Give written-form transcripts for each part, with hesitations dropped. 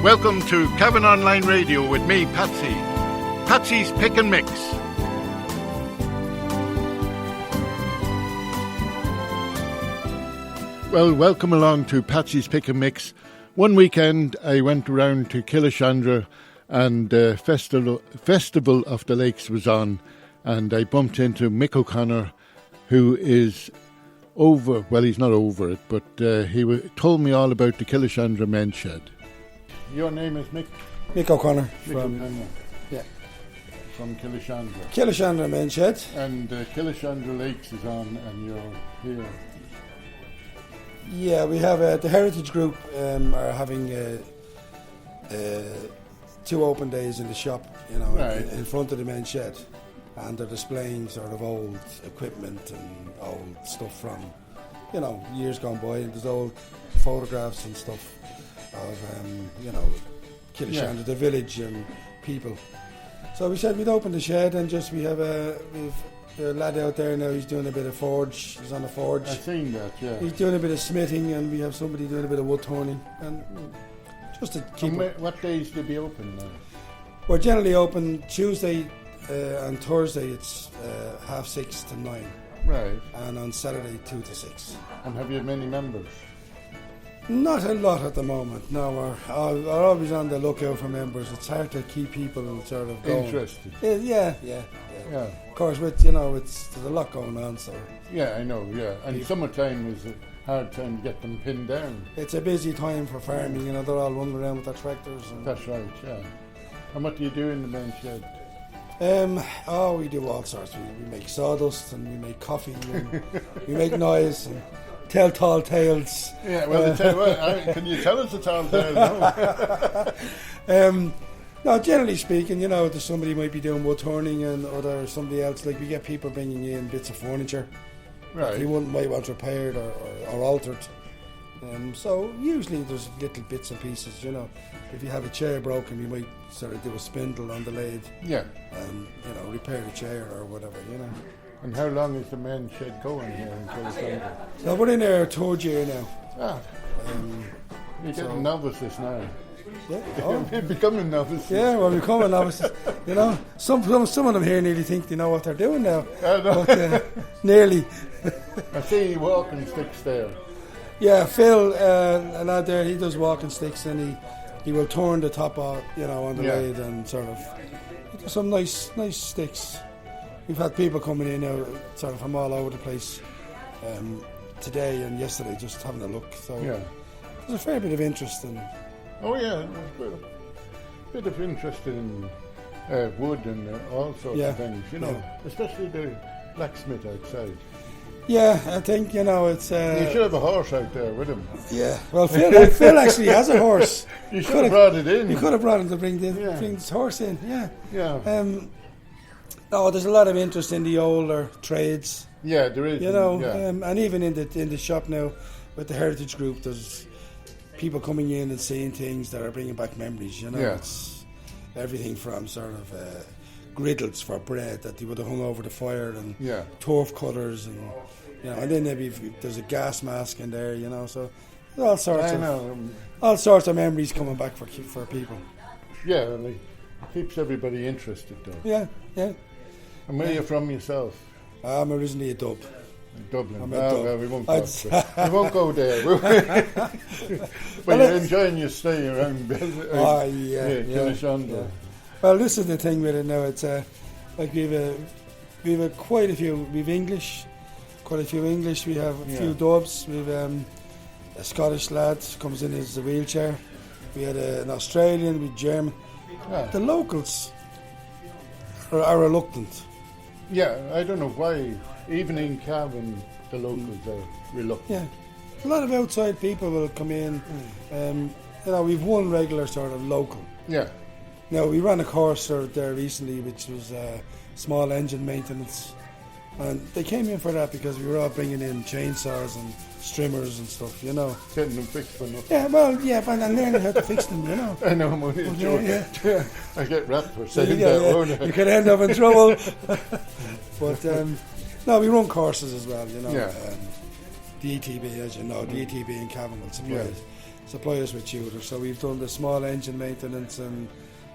Welcome to Cavan Online Radio with me, Patsy. Patsy's Pick and Mix. Well, welcome along to Patsy's Pick and Mix. One weekend I went around to Killeshandra and Festival of the Lakes was on, and I bumped into Mick O'Connor, who is he's not over it, but he told me all about the Killeshandra Men's Shed. Your name is Mick? Mick O'Connor from Killeshandra. Killeshandra Men's Shed. And Killeshandra Lakes is on, and you're here. Yeah, we have the Heritage Group are having 2 open days in the shop, right. in front of the Men's Shed, and they're displaying sort of old equipment and old stuff from, years gone by, and there's old photographs and stuff of, Killeshandra, the village and people. So we said we'd open the shed and we have we've a lad out there now, he's doing a bit of forge, he's on a forge. I've seen that, yeah. He's doing a bit of smithing, and we have somebody doing a bit of wood turning, and just to keep what days do they open now? We're generally open Tuesday and Thursday, it's 6:30 to 9. Right. And on Saturday 2 to 6. And have you many members? Not a lot at the moment, no. We're always on the lookout for members. It's hard to keep people sort of going. Interested? Yeah. Of course, there's a lot going on, so... Yeah, I know, yeah. And summertime is a hard time to get them pinned down. It's a busy time for farming, they're all running around with their tractors. That's right, yeah. And what do you do in the men's shed? We do all sorts. We make sawdust, and we make coffee, and we make noise, and tell tall tales. Yeah, well, can you tell us a tall tale now? No, generally speaking, there's somebody might be doing wood turning, and somebody else, like we get people bringing in bits of furniture. Right. You might want repaired or altered. So usually there's little bits and pieces, If you have a chair broken, you might sort of do a spindle on the lathe. Yeah. And, repair the chair or whatever, And how long is the men's shed going here in Killeshandra? So we're in our 3rd year now. Ah. You're getting novices now. Yeah. Oh. You're becoming novices. Yeah, we're becoming novices. Some of them here nearly think they know what they're doing now. I know. But, nearly. I see you walking sticks there. Yeah, Phil, a lad there, he does walking sticks, and he will turn the top out, on the lathe, and sort of he does some nice sticks. We've had people coming in now, sort of from all over the place, today and yesterday, just having a look. So there's a fair bit of interest in. Oh yeah, there's a bit of interest in wood and all sorts of things, especially the blacksmith outside. Yeah, I think, it's... you should have a horse out there with him. Yeah, well, Phil actually has a horse. You should have brought it in. You could have brought him to bring this horse in, yeah. Yeah. There's a lot of interest in the older trades. Yeah, there is. And even in the shop now, with the Heritage Group, there's people coming in and seeing things that are bringing back memories, It's everything from sort of... griddles for bread that they would have hung over the fire, and turf cutters, and and then maybe there's a gas mask in there, so all sorts of memories coming back for people. Yeah, and it keeps everybody interested though. Yeah. And where are you from yourself? I'm originally a Dub. Dublin. Well, we won't go there. But you're enjoying your stay around Killeshandra. Yeah. Well, this is the thing with it now. It's we've quite a few. We've English, quite a few English. We have a few Dubs. We've a Scottish lad comes in as a wheelchair. We had an Australian, we German. Yeah. The locals are reluctant. Yeah, I don't know why. Even in Cavan, the locals are reluctant. Yeah, a lot of outside people will come in. We've one regular sort of local. Yeah. Now, we ran a course there recently, which was small engine maintenance, and they came in for that because we were all bringing in chainsaws and strimmers and stuff, Getting them fixed for nothing. Yeah, well, but I'm learning how to fix them, I know, I'm only joking. Yeah. I get rapped for saying that. You could end up in trouble. But, no, we run courses as well, Yeah. the ETB, as you know, the ETB in Cavan will supply us with tutors. So we've done the small engine maintenance, and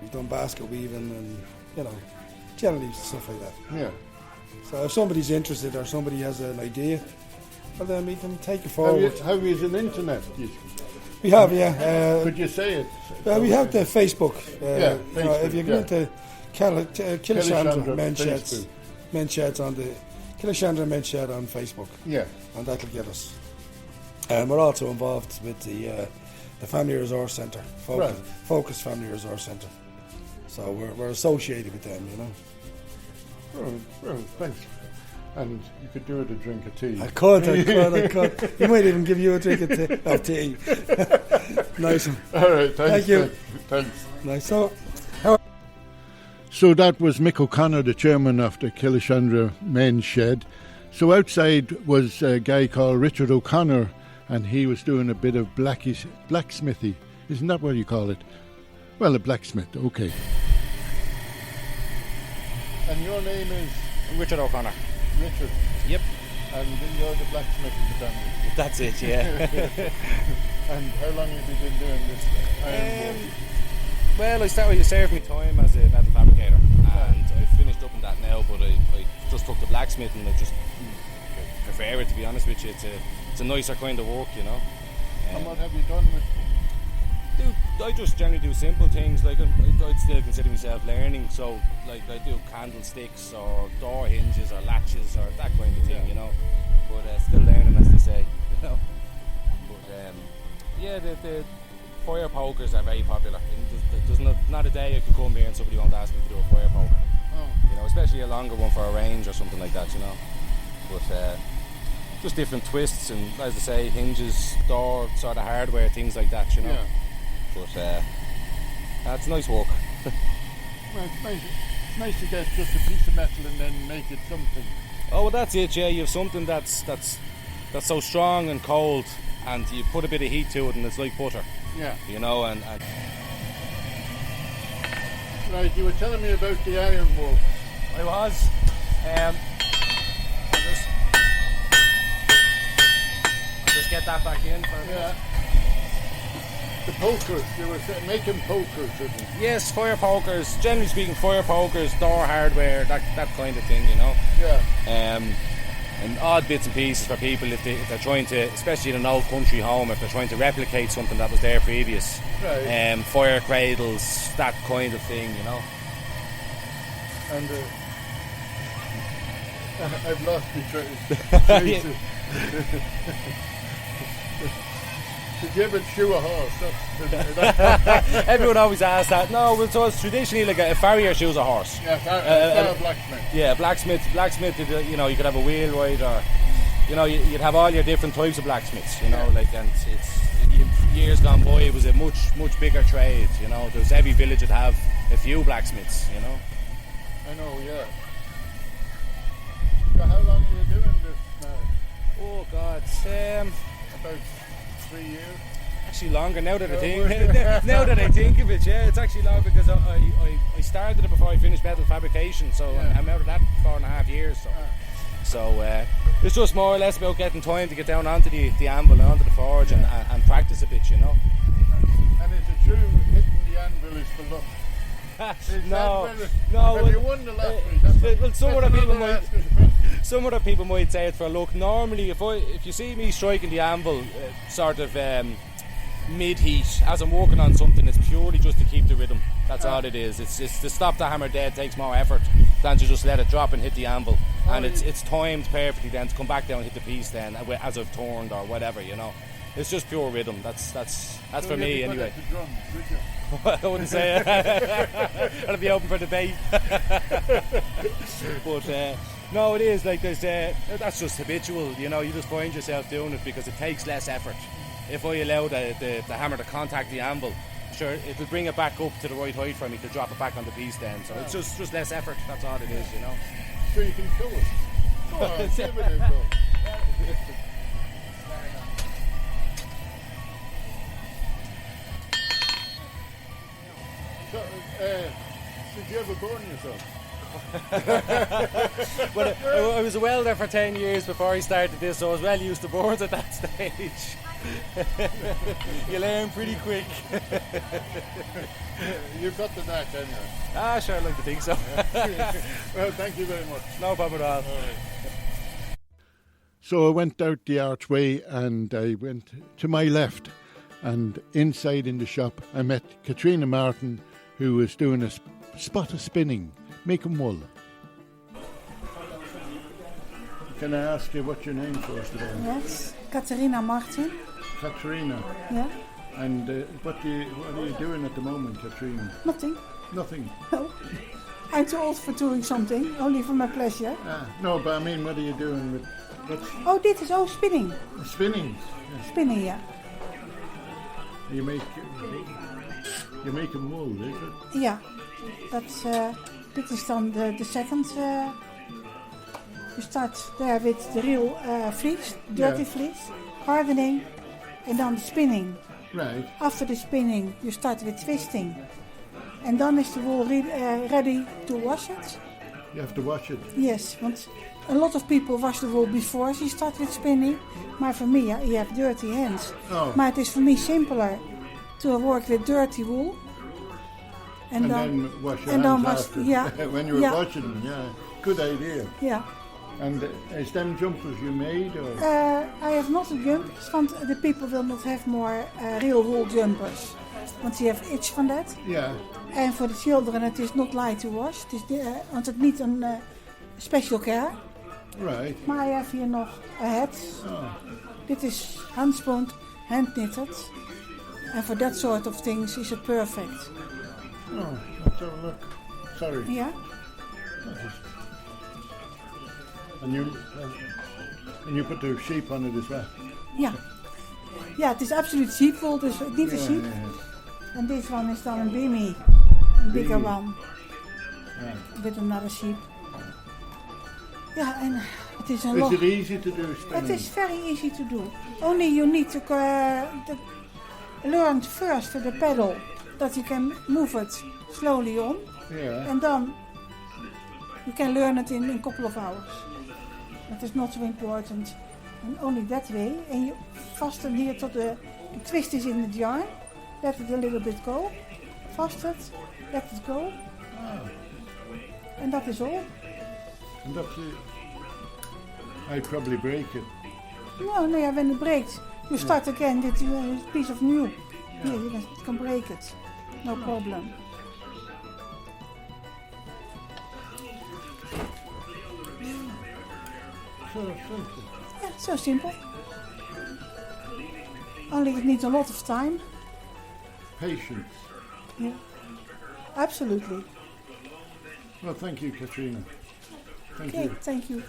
we've done basket weaving, and generally stuff like that. Yeah. So if somebody's interested or somebody has an idea, well, then we can take it forward. Have you an internet? We have, yeah. Could you say it? We have the Facebook. Facebook, if you go into Killeshandra Men's Sheds on the Killeshandra Men's Shed on Facebook. Yeah. And that'll get us. We're also involved with the Family Resource Centre, Focus Family Resource Centre. So we're associated with them, Well, thanks. And you could do it a drink of tea. I could. He might even give you a drink of tea. Nice one. All right, thank you. Thanks. Nice. So that was Mick O'Connor, the chairman of the Killeshandra Men's Shed. So outside was a guy called Richard O'Connor, and he was doing a bit of blacksmithy. Isn't that what you call it? Well, a blacksmith, okay. And your name is? Richard O'Connor. Richard? Yep. And you're the blacksmith in the family? That's it, yeah. And how long have you been doing this iron work? Well, I served my time as a metal fabricator, and I finished up in that now, but I just took the blacksmithing, and I just prefer it, to be honest with you. It's a nicer kind of work, And what have you done with I just generally do simple things, like I'd still consider myself learning, so like I do candlesticks or door hinges or latches or that kind of thing, but still learning, as they say, But the fire pokers are very popular. There's not a day I can come here and somebody won't ask me to do a fire poker. Especially a longer one for a range or something like that, But just different twists and, as I say, hinges, door sort of hardware, things like that, Yeah. But that's nice work. Well, it's nice to get just a piece of metal and then make it something. Oh, well, that's it. Yeah, you have something that's so strong and cold, and you put a bit of heat to it, and it's like butter. Yeah. And right, you were telling me about the iron work. I was. I'll just get that back in. Yeah. The pokers, you were making pokers, didn't you? Yes, fire pokers. Generally speaking, fire pokers, door hardware, that kind of thing, Yeah. And odd bits and pieces for people if they're trying to, especially in an old country home, if they're trying to replicate something that was there previous. Right. Fire cradles, that kind of thing, And I've lost my trace. Did you ever shoe a horse? Everyone always asks that. No, well, so it's traditionally like a farrier shoes a horse. Yeah, a blacksmith. Yeah, blacksmith. You could have a wheelwright, or you'd have all your different types of blacksmiths. And it's years gone by, it was a much bigger trade. There's every village would have a few blacksmiths. I know, yeah. So how long are you doing this now? Oh God, About 3 years. Actually longer now that I think of it. Yeah, it's actually long because I started it before I finished metal fabrication, so I'm out of that 4.5 years. So it's just more or less about getting time to get down onto the anvil and onto the forge and practice a bit, And is it true hitting the anvil is for luck? No. Have you won the lottery? Well, some other people might say it for luck. Normally, if you see me striking the anvil, sort of mid-heat, as I'm working on something, it's purely just to keep the rhythm. That's all it is. It's to stop the hammer dead takes more effort than to just let it drop and hit the anvil. And it's timed perfectly then to come back down and hit the piece then as I've turned or whatever. It's just pure rhythm. That's for me anyway. The drums, would you? I wouldn't say it. That'll be open for debate. But no, it is like that's just habitual. You just find yourself doing it because it takes less effort. If I allow the hammer to contact the anvil, sure, it'll bring it back up to the right height for me to drop it back on the piece then. So it's just less effort. That's all it is, So you can show us. Go on, give it a go. So, did you ever burn yourself? But I was a welder for 10 years before I started this, so I was well used to boards at that stage. You learn pretty quick. You've got the knack, haven't you? Sure, I'd like to think so. Well, thank you very much. No problem at all. So I went out the archway and I went to my left, and inside in the shop I met Katrina Martin, who was doing a spot of spinning, making wool. Can I ask you what your name first of all? Yes, Katarina Martin. Katrina. Yeah, And what are you doing at the moment, Katrina? nothing. Nothing. No. I'm too old for doing something, only for my pleasure. No, but I mean, what are you doing with Oh, dit is spinning. spinning? Yes. Spinning, yeah. You're making wool, is it? Ja, dit is dan de second. You start there with the real fleece, dirty fleece, hardening, and then the spinning. Right. After the spinning, you start with twisting. And then is the wool ready to wash it. You have to wash it. Yes, want a lot of people wash the wool before ze start with spinning. Maar for me, you have dirty hands. Oh. Maar het is for me simpler to work with dirty wool. And then wash your and hands then after. yeah, When you're yeah, washing them, yeah. Good idea. yeah. And is them jumpers you made? Or? I have not the jumpers, want the people will not have more real wool jumpers. Want you have itch van that. Yeah. And for the children it is not light to wash. Het is want het niet een special care. Right. Maar I have hier nog a hat. Oh. Dit is handspun, hand knitted. And for that sort of things is it perfect. Oh, let's have a look. Sorry. Yeah. And you put the sheep on it as well? Ja. Ja, het is absoluut sheepwool, dus niet een sheep. Yeah. And this one is dan een bimmy. A bigger one. Yeah. With another sheep. Ja, en het is een Is lot. it easy to do spinning? It is very easy to do. Only you need to learn first the pedal, that you can move it slowly on. Yeah. And then you can learn it in a couple of hours. That is not so important. And only that way. And you fasten here tot the twist is in the yarn. Let it a little bit go. Fasten it. Let it go. And that is all. And that's it. I'd probably break it. No, when it breaks, you start again with a piece of new. Here, you can break it. No problem. So simple. Yeah, so simple. Only it needs a lot of time. Patience. Yeah, absolutely. Well, thank you, Katrina. Thank Okay, you. thank you.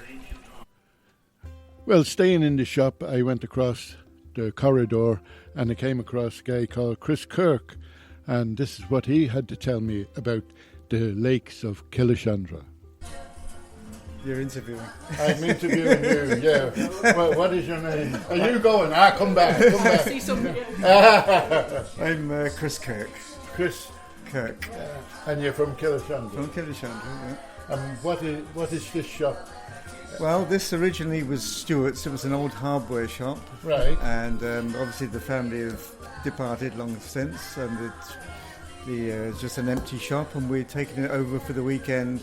Well, staying in the shop, I went across the corridor and I came across a guy called Chris Kirk, and this is what he had to tell me about the lakes of Killeshandra. You're interviewing. I'm interviewing you, yeah. Well, what is your name? Are you going? Come back, come back. See somebody. I'm Chris Kirk. Chris, Kirk. and you're from Killeshandra. From Killeshandra, yeah. What is this shop? Well, this originally was Stewart's. It was an old hardware shop. Right. And obviously the family have departed long since, and it's just an empty shop, and we're taking it over for the weekend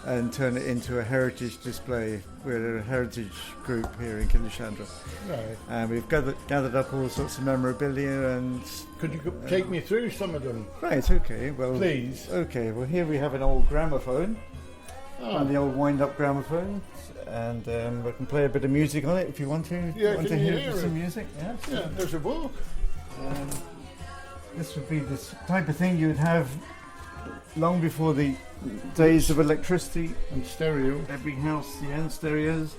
and turn it into a heritage display. We're a heritage group here in Killeshandra. Right. And we've gathered up all sorts of memorabilia and... Could you take me through some of them? Right, okay. Well, please. Okay, well here we have an old gramophone. Oh. And the old wind-up gramophone. And we can play a bit of music on it if you want to. Yeah, want can to you hear hear some it? music? Yeah. Yeah, there's a book. This would be the type of thing you'd have long before the days of electricity. And stereo. Every house, and stereos.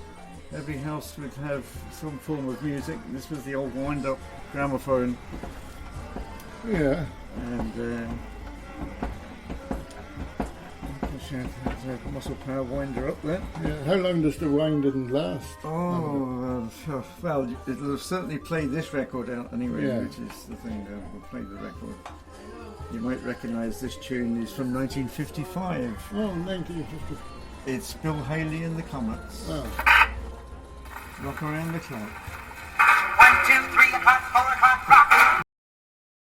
Every house would have some form of music. This was the old wind-up gramophone. Yeah. And you can That's a muscle power winder up there. Yeah. How long does the winding last? Well, it'll certainly play this record out anyway, Yeah. which is the thing that will play the record. You might recognise this tune is from 1955. Oh, 1950. It's Bill Haley and the Comets. Oh. Rock Around the Clock. 1, 2, 3, hot,